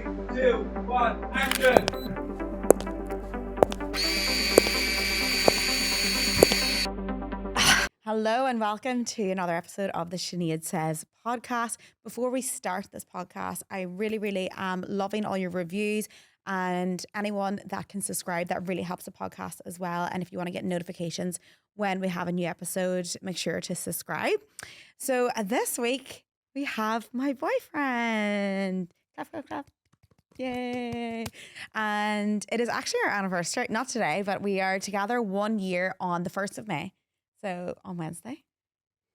2, 1, action! Hello and welcome to another episode of the Sinead Says podcast. Before we start this podcast, I really am loving all your reviews and anyone that can subscribe. That really helps the podcast as well. And if you want to get notifications when we have a new episode, make sure to subscribe. So this week we have my boyfriend. Clap, clap, clap. Yay. And it is actually our anniversary, not today, but we are together 1 year on the 1st of May. So on Wednesday.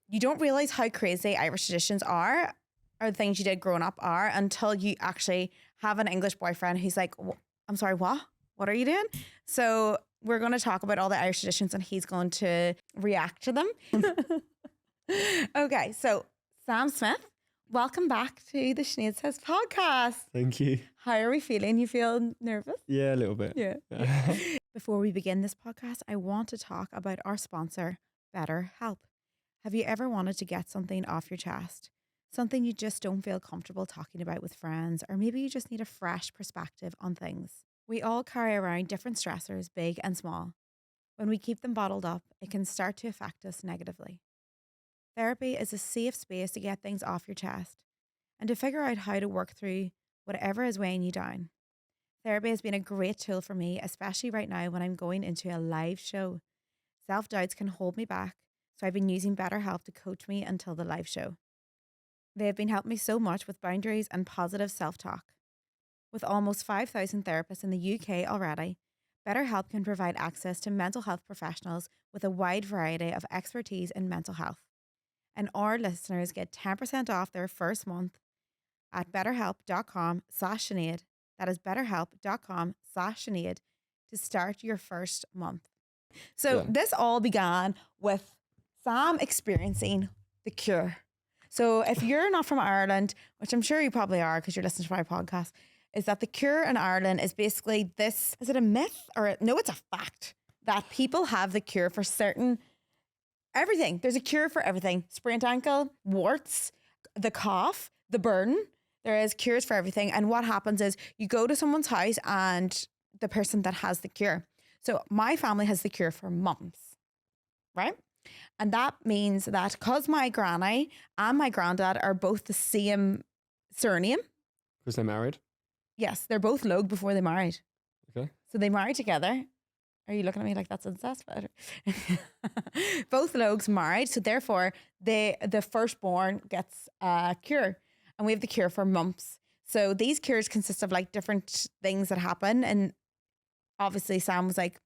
You don't realize how crazy Irish traditions are, or the things you did growing up are, until you actually have an English boyfriend who's like, I'm sorry, what? What are you doing? So we're going to talk about all the Irish traditions and he's going to react to them. Okay, so Sam Smith, welcome back to the Sinead Says podcast. Thank you. How are we feeling? You feel nervous? Yeah, a little bit. Yeah. Before we begin this podcast, I want to talk about our sponsor, BetterHelp. Have you ever wanted to get something off your chest? Something you just don't feel comfortable talking about with friends, or maybe you just need a fresh perspective on things. We all carry around different stressors, big and small. When we keep them bottled up, it can start to affect us negatively. Therapy is a safe space to get things off your chest and to figure out how to work through whatever is weighing you down. Therapy has been a great tool for me, especially right now when I'm going into a live show. Self-doubts can hold me back, so I've been using BetterHelp to coach me until the live show. They have been helping me so much with boundaries and positive self-talk. With almost 5,000 therapists in the UK already, BetterHelp can provide access to mental health professionals with a wide variety of expertise in mental health. And our listeners get 10% off their first month at betterhelp.com/Sinead. That is betterhelp.com/Sinead to start your first month. So This all began with Sam experiencing the cure. So if you're not from Ireland, which I'm sure you probably are because you're listening to my podcast, is that the cure in Ireland is basically this, is it a myth no, it's a fact that people have the cure for everything. There's a cure for everything. Sprained ankle, warts, the cough, the burn. There is cures for everything. And what happens is you go to someone's house and the person that has the cure. So my family has the cure for mumps, right? And that means that because my granny and my granddad are both the same surname. Because they're married? Yes, they're both Logue before they married. Okay. So they married together. Are you looking at me like that's incest? Both Logues married. So therefore, the firstborn gets a cure. And we have the cure for mumps. So these cures consist of like different things that happen. And obviously Sam was like,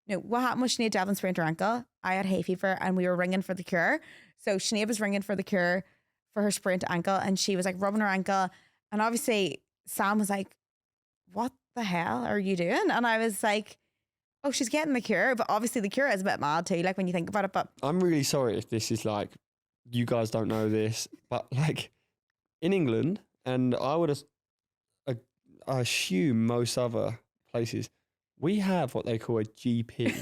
no, what happened was Sinead Devlin sprained her ankle. I had hay fever and we were ringing for the cure. So Sinead was ringing for the cure for her sprained ankle and she was like rubbing her ankle. And obviously Sam was like, what the hell are you doing? And I was like, oh, she's getting the cure. But obviously the cure is a bit mad too, like when you think about it. But I'm really sorry if this is like, you guys don't know this, but like in England, and I assume most other places, we have what they call a GP,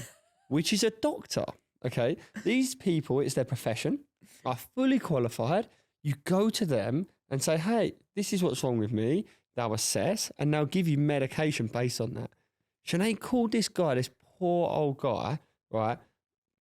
which is a doctor, okay? These people, it's their profession, are fully qualified. You go to them and say, hey, this is what's wrong with me. They'll assess and they'll give you medication based on that. Sinead called this guy, this poor old guy, right?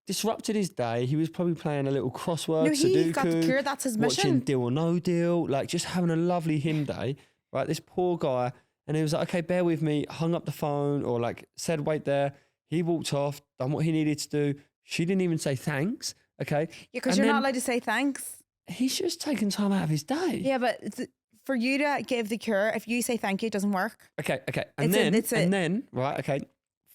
Disrupted his day. He was probably playing a little crossword, he Sudoku, got the cure, that's his mission. watching Deal or No Deal, like just having a lovely hymn day, right? This poor guy. And he was like, okay, bear with me, hung up the phone or like said, wait there. He walked off, done what he needed to do. She didn't even say thanks, okay? Yeah, because you're not allowed to say thanks. He's just taking time out of his day. Yeah, but for you to give the cure, if you say thank you, it doesn't work. Okay. And then, right, okay,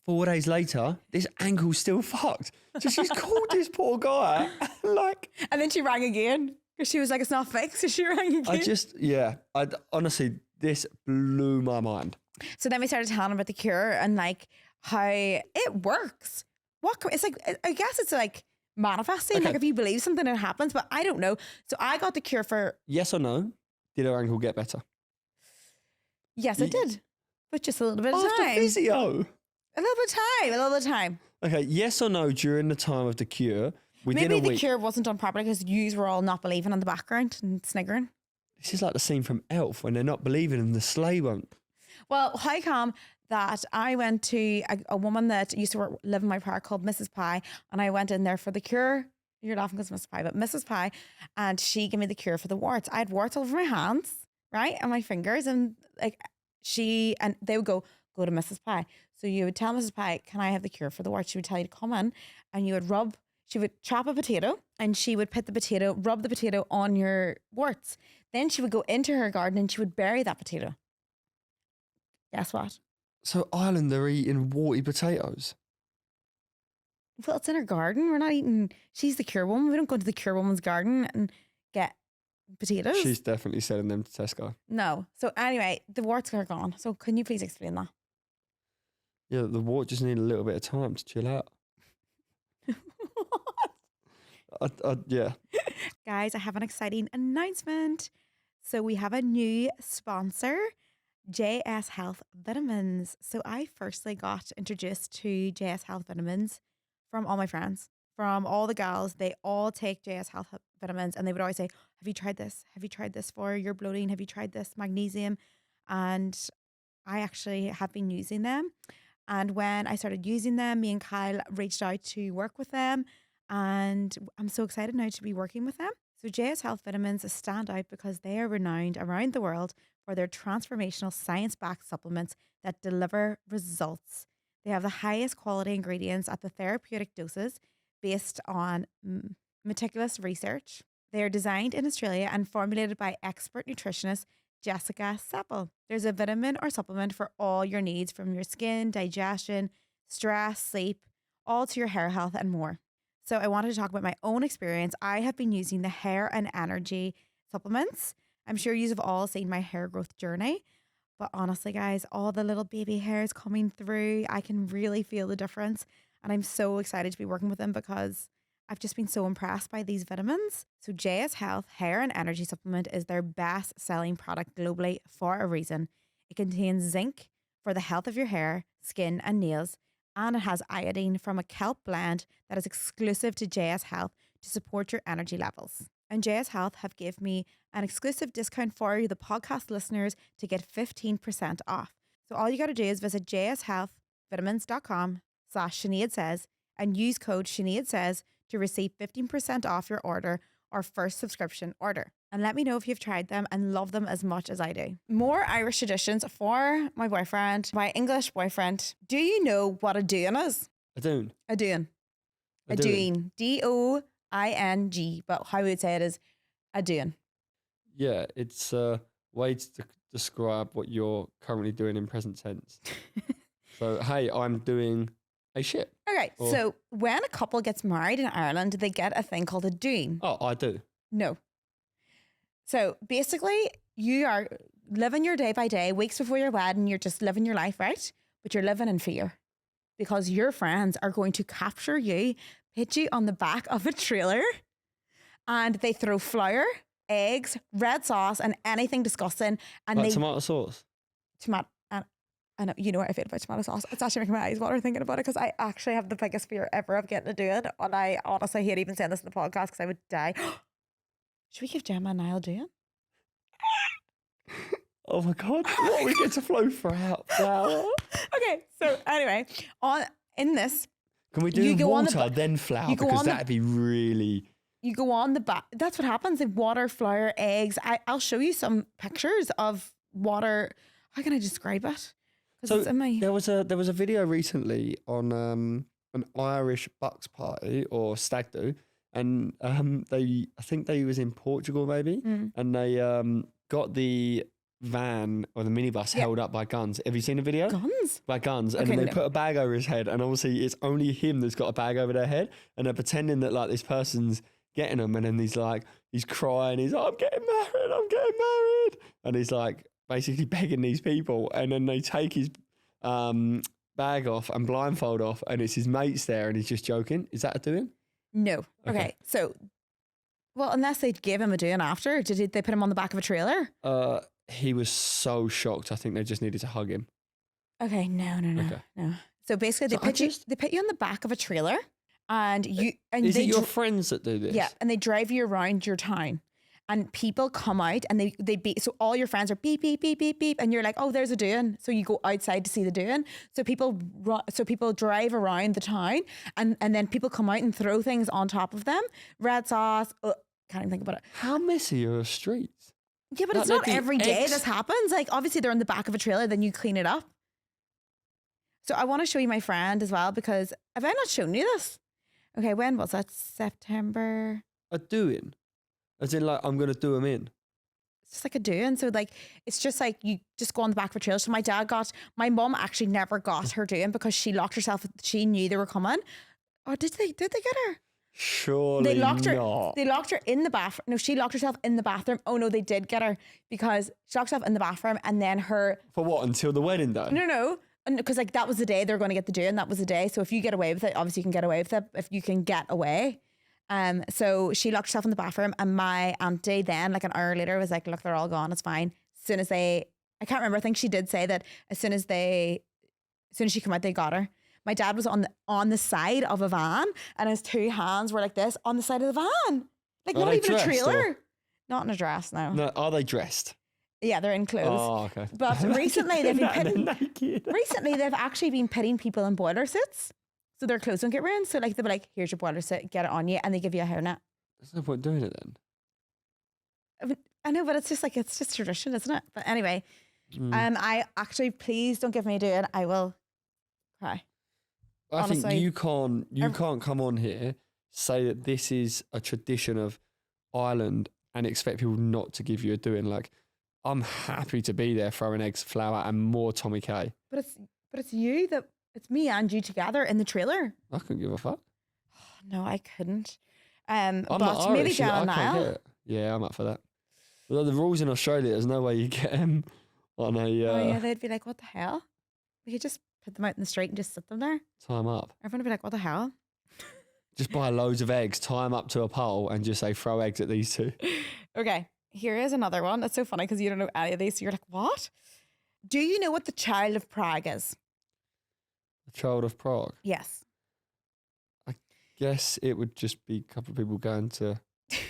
4 days later, this ankle's still fucked. So she's called this poor guy, like... And then she rang again, because she was like, it's not fixed, so she rang again. I honestly... This blew my mind. So then we started telling about the cure and like how it works. It's like, I guess it's like manifesting. Okay. Like if you believe something, it happens, but I don't know. So I got the cure for... Yes or no? Did her ankle get better? Yes, it did. But just a little bit of time. After physio? A little bit of time. Okay, yes or no during the time of the cure? Maybe the cure wasn't done properly because you were all not believing in the background and sniggering. This is like the scene from Elf when they're not believing and the sleigh won't. Well, how come that I went to a woman that used to live in my park called Mrs. Pie, and I went in there for the cure. You're laughing because Mrs. Pie, but Mrs. Pie, and she gave me the cure for the warts. I had warts all over my hands, right, and my fingers, and like they would go to Mrs. Pie. So you would tell Mrs. Pie, "Can I have the cure for the warts?" She would tell you to come in, and you would rub. She would chop a potato, and she would rub the potato on your warts. Then she would go into her garden and she would bury that potato. Guess what? So Ireland, they're eating warty potatoes. Well, it's in her garden. We're not eating. She's the cure woman. We don't go to the cure woman's garden and get potatoes. She's definitely selling them to Tesco. No. So anyway, the warts are gone. So can you please explain that? Yeah, the wart just need a little bit of time to chill out. Yeah. Guys, I have an exciting announcement. So we have a new sponsor, JS Health Vitamins. So I firstly got introduced to JS Health Vitamins from all my friends, from all the gals. They all take JS Health Vitamins, and they would always say, "Have you tried this? Have you tried this for your bloating? Have you tried this magnesium?" And I actually have been using them. And when I started using them, me and Kyle reached out to work with them. And I'm so excited now to be working with them. So JS Health Vitamins stand out because they are renowned around the world for their transformational science-backed supplements that deliver results. They have the highest quality ingredients at the therapeutic doses based on meticulous research. They are designed in Australia and formulated by expert nutritionist Jessica Seppel. There's a vitamin or supplement for all your needs, from your skin, digestion, stress, sleep, all to your hair health and more. So I wanted to talk about my own experience. I have been using the hair and energy supplements. I'm sure you have all seen my hair growth journey. But honestly, guys, all the little baby hairs coming through, I can really feel the difference. And I'm so excited to be working with them because I've just been so impressed by these vitamins. So JS Health Hair and Energy Supplement is their best selling product globally for a reason. It contains zinc for the health of your hair, skin and nails. And it has iodine from a kelp blend that is exclusive to JS Health to support your energy levels. And JS Health have given me an exclusive discount for you, the podcast listeners, to get 15% off. So all you got to do is visit jshealthvitamins.com/Sinead Says and use code Sinead Says to receive 15% off your order or first subscription order. And let me know if you've tried them and love them as much as I do. More Irish traditions for my boyfriend, my English boyfriend. Do you know what a doing is? A doon. A doing. A doing. DOING. But how we would say it is a doing. Yeah, it's a way to describe what you're currently doing in present tense. So, hey, I'm doing a shit. Okay, so when a couple gets married in Ireland, they get a thing called a doing. Oh, I do. No. So basically, you are living your day by day, weeks before your wedding, you're just living your life, right? But you're living in fear because your friends are going to capture you, put you on the back of a trailer, and they throw flour, eggs, red sauce, and anything disgusting. And like tomato sauce? I know, you know what I feel about tomato sauce. It's actually making my eyes water thinking about it because I actually have the biggest fear ever of getting to do it. And I honestly hate even saying this in the podcast because I would die. Should we give Gemma and Niall doing? Oh my God. What, we get to flow flour? Okay, so anyway, in this. Can we do water, then flour? Because that'd be really... You go on the back. That's what happens. They water, flour, eggs. I'll show you some pictures of water. How can I describe it? So there was a video recently on an Irish bucks party or stag do, and I think they was in Portugal maybe, and they got the van or the minibus held up by guns. Have you seen the video? Guns? By guns, and then they put a bag over his head, and obviously it's only him that's got a bag over their head, and they're pretending that like this person's getting them, and then he's crying, he's like, I'm getting married, and he's like basically begging these people, and then they take his bag off and blindfold off, and it's his mates there, and he's just joking. Is that a doing? No. Okay. So, well, unless they gave him a doing after, did they put him on the back of a trailer? He was so shocked. I think they just needed to hug him. Okay. No. So basically, they put you on the back of a trailer, and you and is it your friends that do this? Yeah, and they drive you around your town. and people come out and they beep. So all your friends are beep, beep, beep, beep, beep. And you're like, oh, there's a doing. So you go outside to see the doing. So people drive around the town and then people come out and throw things on top of them. Red sauce. Can't even think about it. How messy are the streets? Yeah, but it's not every day this happens. Like, obviously they're in the back of a trailer, then you clean it up. So I want to show you my friend as well, because have I not shown you this? Okay, when was that? September. A doing? As in, like, I'm going to do them in? It's just like a doing. So, like, it's just like you just go on the back of a trailer. So my mum actually never got her doing because she locked herself. She knew they were coming. Oh, did they get her? Surely not. They locked her in the bathroom. No, she locked herself in the bathroom. Oh no, they did get her because she locked herself in the bathroom and then her. For what? Until the wedding day? No. Because like that was the day they were going to get the doing. That was the day. So if you get away with it, obviously you can get away with it. If you can get away. So she locked herself in the bathroom and my auntie then like an hour later was like, look, they're all gone. It's fine. As soon as I can't remember. I think she did say that as soon as she came out, they got her. My dad was on the side of a van and his two hands were like this on the side of the van. Like Are not they even a trailer. dressed, or? Not in a dress, no. No, are they dressed? Yeah, they're in clothes. Oh, okay. But recently they've been naked. recently they've actually been pitting people in boiler suits. So their clothes don't get ruined. So like they'll be like, here's your boiler suit, get it on you, and they give you a hairnet. There's no point doing it then. I know, but it's just tradition, isn't it? But anyway, I actually, please don't give me a do it. I will cry. I Honestly, think you can't come on here, say that this is a tradition of Ireland and expect people not to give you a doing. Like, I'm happy to be there throwing eggs, flour and more Tommy K. But it's me and you together in the trailer. I couldn't give a fuck. No, I couldn't. I'm but not maybe Irish, down I can't now. get it. Yeah, I'm up for that. Although the rules in Australia, there's no way you get them on a Oh yeah, they'd be like, what the hell? We could just put them out in the street and just sit them there. time up. Everyone would be like, what the hell? Just buy loads of eggs, tie them up to a pole and just say, throw eggs at these two. Okay, here is another one. It's so funny because you don't know any of these. So you're like, what? Do you know what the Child of Prague is? The Child of Prague. Yes. Guess it would just be a couple of people going to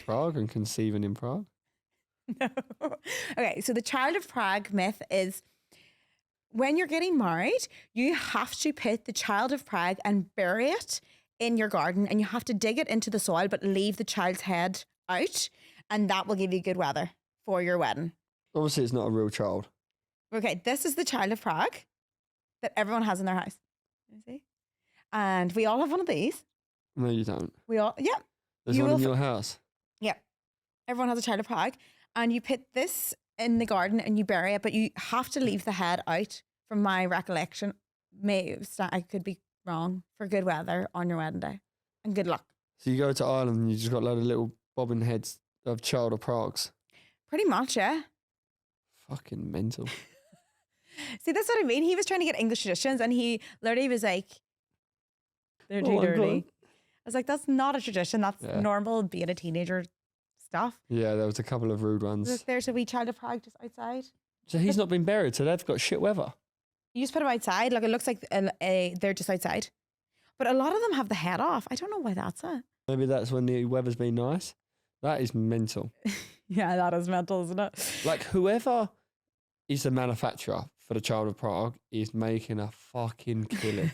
Prague and conceiving in Prague. No. Okay, so the Child of Prague myth is when you're getting married, you have to put the Child of Prague and bury it in your garden, and you have to dig it into the soil but leave the child's head out, and that will give you good weather for your wedding. Obviously, it's not a real child. Okay, this is the Child of Prague that everyone has in their house. You see? And we all have one of these. No, you don't. Yeah. There's You one will in your house. Yeah. Everyone has a Child of Prague. And you put this in the garden and you bury it, but you have to leave the head out from my recollection. I could be wrong, for good weather on your wedding day. And good luck. So you go to Ireland and you just got a load of little bobbing heads of Child of Pragues. Pretty much, yeah. Fucking mental. See, that's what I mean. He was trying to get English traditions and he literally was like, they're too Oh my God. dirty. I was like, that's not a tradition. That's Yeah. normal being a teenager stuff. Yeah, there was a couple of rude ones. There's a wee Child of Prague just outside. So he's not been buried, so they've got shit weather. You just put them outside. Like, it looks like they're just outside. But a lot of them have the head off. I don't know why that's it. Maybe that's when the weather's been nice. That is mental. Yeah, that is mental, isn't it? Like, whoever is the manufacturer for the Child of Prague is making a fucking killing.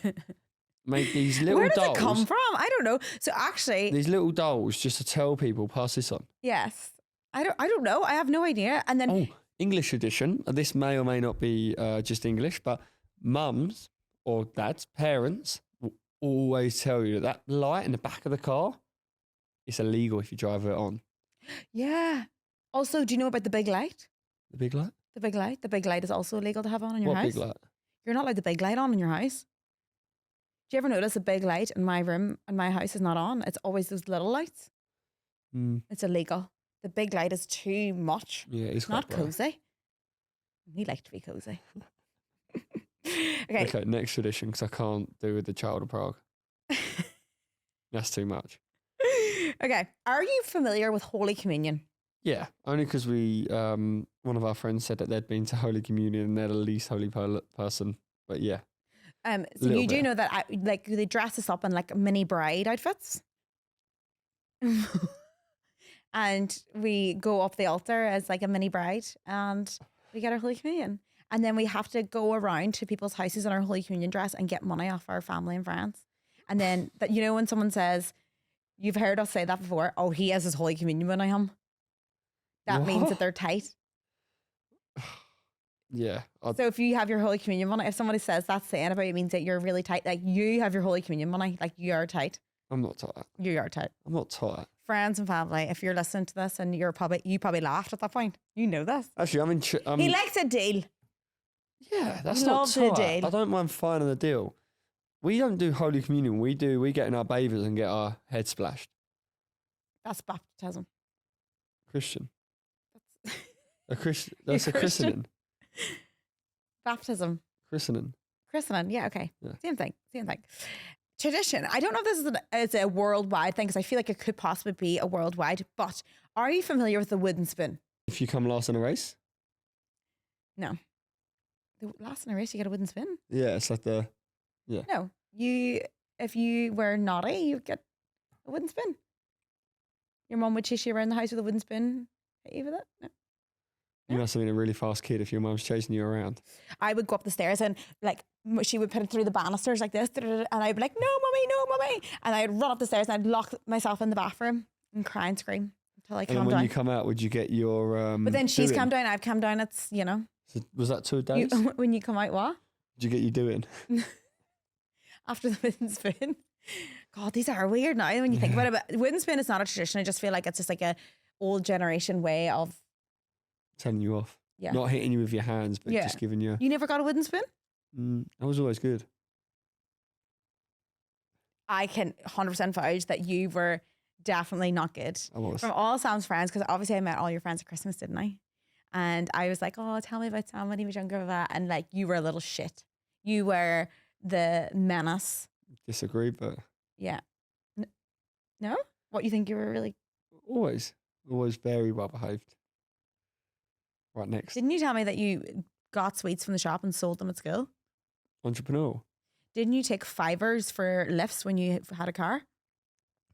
Make these little Where does dolls. it come from? I don't know. So actually, These little dolls just to tell people, pass this on. yes. I don't know. I have no idea. And then Oh, English edition. This may or may not be just English, but mums or dads, parents will always tell you that light in the back of the car is illegal if you drive it on. yeah. Also, do you know about the big light? The big light? The big light. The big light is also illegal to have on in your What house. big light? You're not allowed the big light on in your house. Do you ever notice a big light in my room and my house is not on? It's always those little lights. Mm, It's illegal. The big light is too much. yeah, it's Not quite bright. cozy. We like to be cozy. Okay. Okay, next tradition, because I can't do with the Child of Prague. That's too much. Okay. Are you familiar with Holy Communion? Yeah, only because one of our friends said that they'd been to Holy Communion and they're the least holy person. But yeah, So Little you do bit. know that like they dress us up in like mini bride outfits. and we go up the altar as like a mini bride, and we get our Holy Communion. And then we have to go around to people's houses in our Holy Communion dress and get money off our family and friends. And then that, you know, when someone says, you've heard us say that before, oh, he has his Holy Communion money him. That means that What? they're tight. Yeah. So if you have your Holy Communion money, if somebody says that's saying about you, it means that you're really tight. Like you have your Holy Communion money, like you are tight. I'm not tight. You are tight. I'm not tight. Friends and family, if you're listening to this and you probably laughed at that point, you know this. Actually, He likes a deal. yeah, that's He not loves a tight. deal. I don't mind finding a deal. We don't do Holy Communion. We get in our bathers and get our head splashed. That's baptism. Christian. That's A Christian. You're That's a Christian. christening. baptism. Christening. Christening. Yeah, okay. Yeah. Same thing. Tradition. I don't know if this is a worldwide thing because I feel like it could possibly be a worldwide, but are you familiar with the wooden spoon? If you come last in a race. No. The last in a race, you get a wooden spoon? Yeah, it's like the. No. If you were naughty, you get a wooden spoon. Your mum would chase you around the house with a wooden spoon. Hit you with it? No. You must have been a really fast kid if your mum's chasing you around. I would go up the stairs and like she would put it through the banisters like this, and I'd be like, no, mummy, and I'd run up the stairs and I'd lock myself in the bathroom and cry and scream until I And calmed then when down. you come out, would you get your But then she's doing? calmed down, I've calmed down. It's, you know, So was that 2 days? when you come out, what? Did you get you doing? After the wooden spoon. God, these are weird now when you think about it. But wooden spoon is not a tradition. I just feel like it's just like a old generation way of. Telling you off. Yeah. Not hitting you with your hands, but Yeah. just giving you. You never got a wooden spoon? That was always good. I can 100% vouch that you were definitely not good. I was. From all Sam's friends, because obviously I met all your friends at Christmas, didn't I? And I was like, oh, tell me about Sam when he was younger. And like, you were a little shit. You were the menace. Disagree, but Yeah. No? What, you think you were really... always very well behaved. Right next. Didn't you tell me that you got sweets from the shop and sold them at school? Entrepreneur. Didn't you take fivers for lifts when you had a car?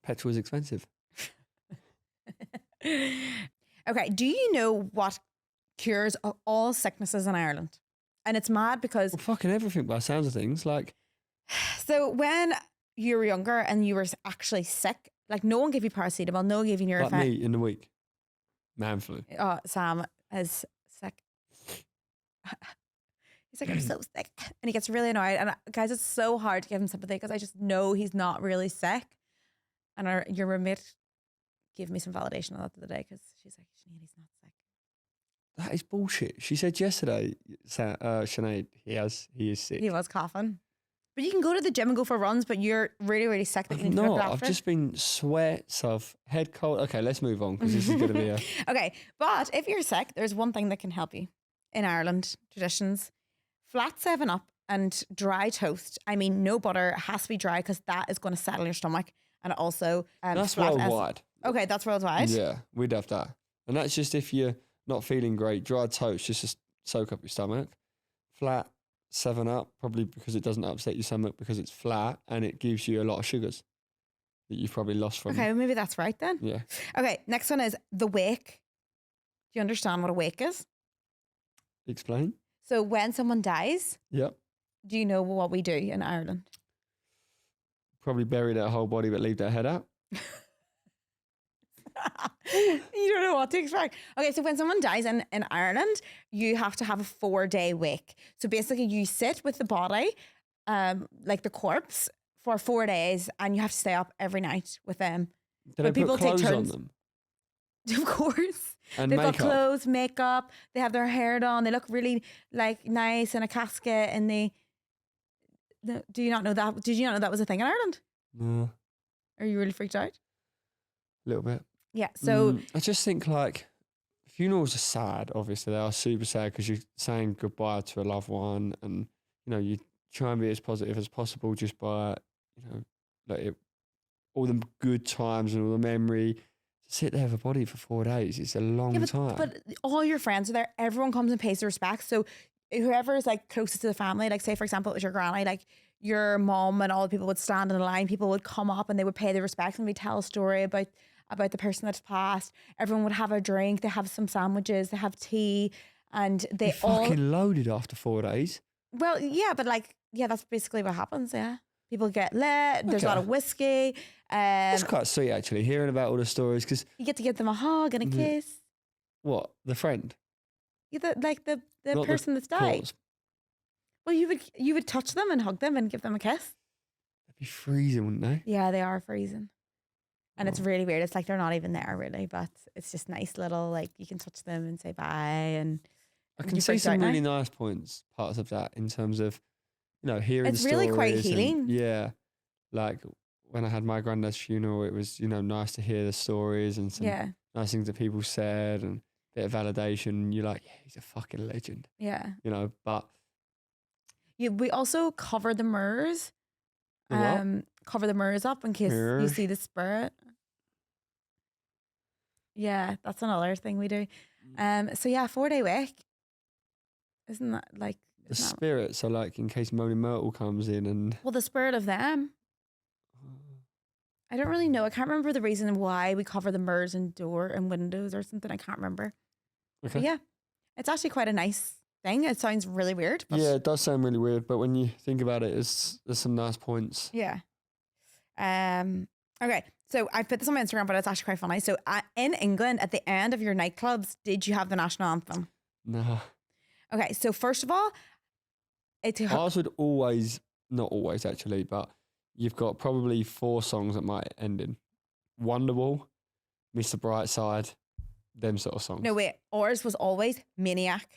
Petrol is expensive. Okay, do you know what cures all sicknesses in Ireland? And it's mad because... Well, fucking everything by the sounds of things. Like, So when you were younger and you were actually sick, like no one gave you paracetamol, no one gave you like Nurofen. me in the week. Man flu. Oh, Sam is sick. He's like, I'm so sick. And he gets really annoyed. And guys, it's so hard to give him sympathy because I just know he's not really sick. And your roommate gave me some validation on that the other day because she's like, Sinead, he's not sick. That is bullshit. She said yesterday, Sinead, he is sick. He was coughing. But you can go to the gym and go for runs, but you're really, really sick that you need to look No, after. I've just been sweats, I've head cold. Okay, let's move on because this is going to be a... Okay, but if you're sick, there's one thing that can help you in Ireland traditions: flat 7-Up and dry toast. I mean, no butter, it has to be dry because that is going to settle your stomach. And also, That's flat worldwide. Okay, that's worldwide. Yeah, we'd have that. And that's just if you're not feeling great. Dry toast, just to soak up your stomach. Flat 7-Up, probably because it doesn't upset your stomach because it's flat and it gives you a lot of sugars that you've probably lost from. Okay, well, maybe that's right then. Yeah. Okay, next one is the wake. Do you understand what a wake is? Explain. So when someone dies, Yep. do you know what we do in Ireland? Probably bury their whole body but leave their head out. You don't know what to expect. Okay, so when someone dies in Ireland, you have to have a 4-day wake. So basically you sit with the body, like the corpse, for 4 days and you have to stay up every night with them. Do But they people put take clothes on turns. them? Of course. And They've makeup? got clothes, makeup, they have their hair done, they look really like nice in a casket and do you not know that? Did you not know that was a thing in Ireland? No, Are you really freaked out? a little bit. Yeah, so I just think like funerals are sad. Obviously, they are super sad because you're saying goodbye to a loved one, and you know you try and be as positive as possible just by all the good times and all the memory. To sit there with a body for 4 days, it's a long time. But all your friends are there. Everyone comes and pays their respects. So whoever is like closest to the family, like say for example it was your granny, like your mom and all the people would stand in the line. People would come up and they would pay their respects and we tell a story about about the person that's passed. Everyone would have a drink. They have some sandwiches. They have tea, and they You're all. fucking loaded after 4 days. Well, yeah, but like, yeah, that's basically what happens. Yeah, people get lit. There's a lot Okay. of whiskey. That's quite sweet, actually, hearing about all the stories. Because You get to give them a hug and a Yeah. kiss. what? The friend? Like the Not person that's died. corpse. Well, you would touch them and hug them and give them a kiss. They'd be freezing, wouldn't they? Yeah, they are freezing. And it's Oh. really weird. It's like they're not even there really, but it's just nice little, like, you can touch them and say bye. And I Would can you see freak out some now? really nice parts of that in terms of, hearing It's stories. really quite and- healing. yeah. Like when I had my granddad's funeral, it was, nice to hear the stories and some Yeah, nice things that people said and a bit of validation. You're like, yeah, he's a fucking legend, yeah. but We also cover the mirrors. The what? Cover the mirrors up in case you Mirrors. see the spirit. Yeah, that's another thing we do. So yeah, 4-day week. Isn't that like the isn't that- spirit. So like in case Moaning Myrtle comes in and well, the spirit of them. I don't really know. I can't remember the reason why we cover the mirrors and door and windows or something. I can't remember. okay. But yeah, it's actually quite a nice thing. It sounds really weird, but Yeah, it does sound really weird, but when you think about it, there's some nice points. yeah. Okay, so I put this on my Instagram, but it's actually quite funny. So in England, at the end of your nightclubs, did you have the national anthem? No, Okay, so first of all, ours would always, not always actually, but you've got probably 4 songs that might end in Wonderwall, Mr. Brightside, them sort of songs. no wait, ours was always Maniac,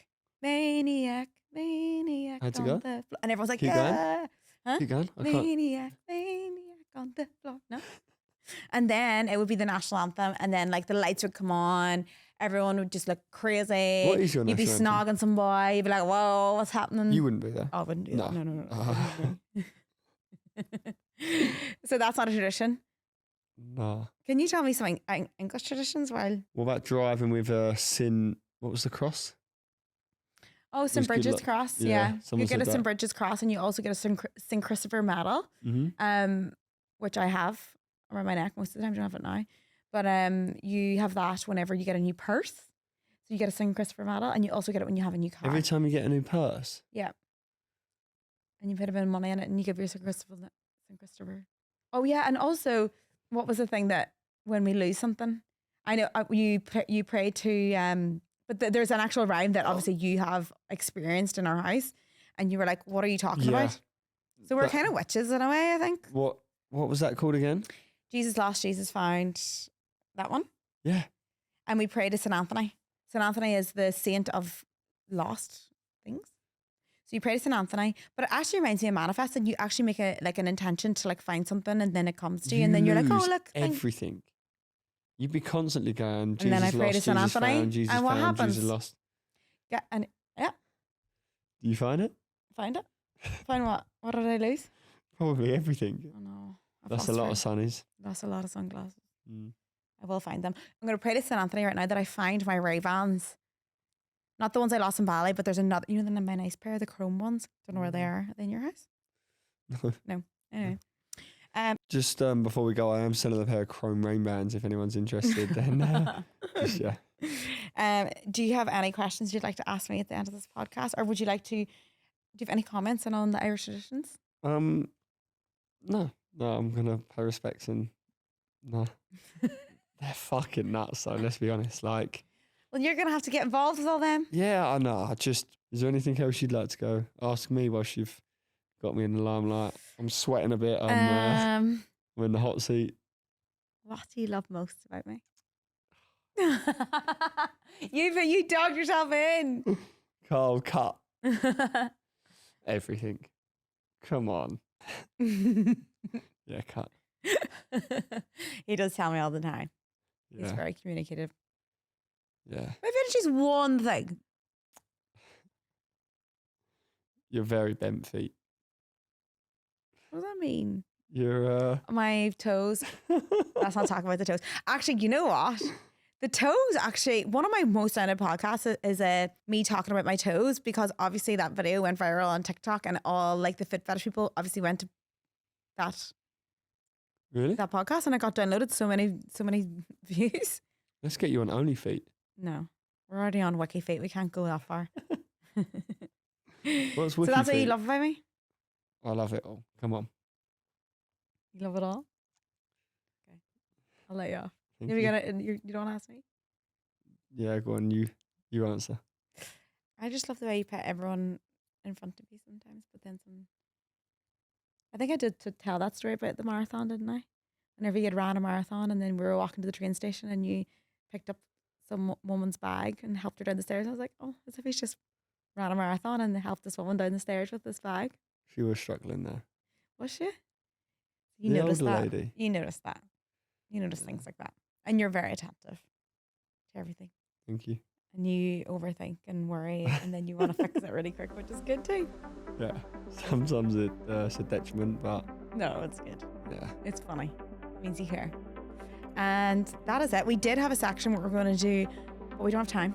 Maniac, Maniac How'd it on go? the floor, and everyone's like, Keep going. yeah, huh? Keep going. I can't. Maniac, Maniac on the floor. No. And then it would be the national anthem, and then like the lights would come on. Everyone would just look crazy. What is your You'd be national anthem? snogging some boy. You'd be like, "Whoa, what's happening?" You wouldn't be there. Oh, I wouldn't do No. that. No. Ah. So that's not a tradition. Nah. Can you tell me some English traditions? While What about driving with what was the cross? oh, St. It's good Bridget's luck. Cross. Yeah, Yeah, you someone get a said St. that. Bridget's Cross, and you also get a St. Christopher medal. Mm-hmm. Which I have around my neck most of the time. I don't have it now, but you have that whenever you get a new purse. So you get a St. Christopher medal, and you also get it when you have a new car. Every time you get a new purse. Yeah, and you put a bit of money in it, and you give your St. Christopher. Oh yeah, and also, what was the thing that when we lose something, I know you pray to but there's an actual rhyme that obviously you have experienced in our house, and you were like, "What are you talking Yeah. about?" So we're That- kind of witches in a way, I think. What was that called again? Jesus lost, Jesus found. That one. Yeah. And we pray to St. Anthony. St. Anthony is the saint of lost things. So you pray to St. Anthony, but it actually reminds me of manifesting. You actually make an intention to like find something, and then it comes to you, and then you're like, oh lose look, everything. You'd be constantly going, Jesus And then I pray to lost, St. Jesus Anthony, found, Jesus and what found, Jesus happens? lost. yeah, and yeah, Do you find it? find it. Find what? What did I lose? Probably everything. Oh no, I've That's a lost lot three. of sunnies. That's a lot of sunglasses. Mm. I will find them. I'm going to pray to St. Anthony right now that I find my Ray-Bans. Not the ones I lost in Bali, but there's another, my nice pair, the chrome ones. Don't know where they are. Are they in your house? No. Anyway. Just before we go, I am selling a pair of chrome rain bands if anyone's interested. Then just, yeah. Do you have any questions you'd like to ask me at the end of this podcast? Or would you like to, do you have any comments on the Irish traditions? No, I'm gonna pay respects and no, they're fucking nuts. So let's be honest. Like, Well, you're going to have to get involved with all them. yeah, I know. Is there anything else you'd like to go ask me whilst you've got me in the limelight? I'm sweating a bit. I'm in the hot seat. What do you love most about me? You dogged yourself in. Carl, cut everything. Come on. Yeah, cut. He does tell me all the time. He's Yeah, very communicative. yeah. Maybe it's just one thing. You're very bent feet. What does that mean? You're My toes. Let's not talk about the toes. Actually, you know what? The toes, actually, one of my most ended podcasts is me talking about my toes, because obviously that video went viral on TikTok, and all like the fit fetish people obviously went to that. Really? that podcast, and it got downloaded so many views. Let's get you on OnlyFeet. No, we're already on WikiFeet. We can't go that far. What's So that's what you WikiFeet? love about me? I love it all. Come on. You love it all? Okay. I'll let you off. Thank You you. don't want to ask me? Yeah, go on. You answer. I just love the way you put everyone in front of me sometimes, but then some. I think I did to tell that story about the marathon, didn't I? Whenever you had ran a marathon and then we were walking to the train station and you picked up some woman's bag and helped her down the stairs. I was like, oh, as if he's just ran a marathon and helped this woman down the stairs with this bag. She was struggling there. Was she? You The noticed old that. lady. You noticed that. You notice things like that. And you're very attentive to everything. Thank you. And you overthink and worry and then you want to fix it really quick, which is good too. Yeah. Sometimes it's a detriment, but No, it's good. yeah. It's funny. It means you care. And that is it. We did have a section we were going to do, but we don't have time.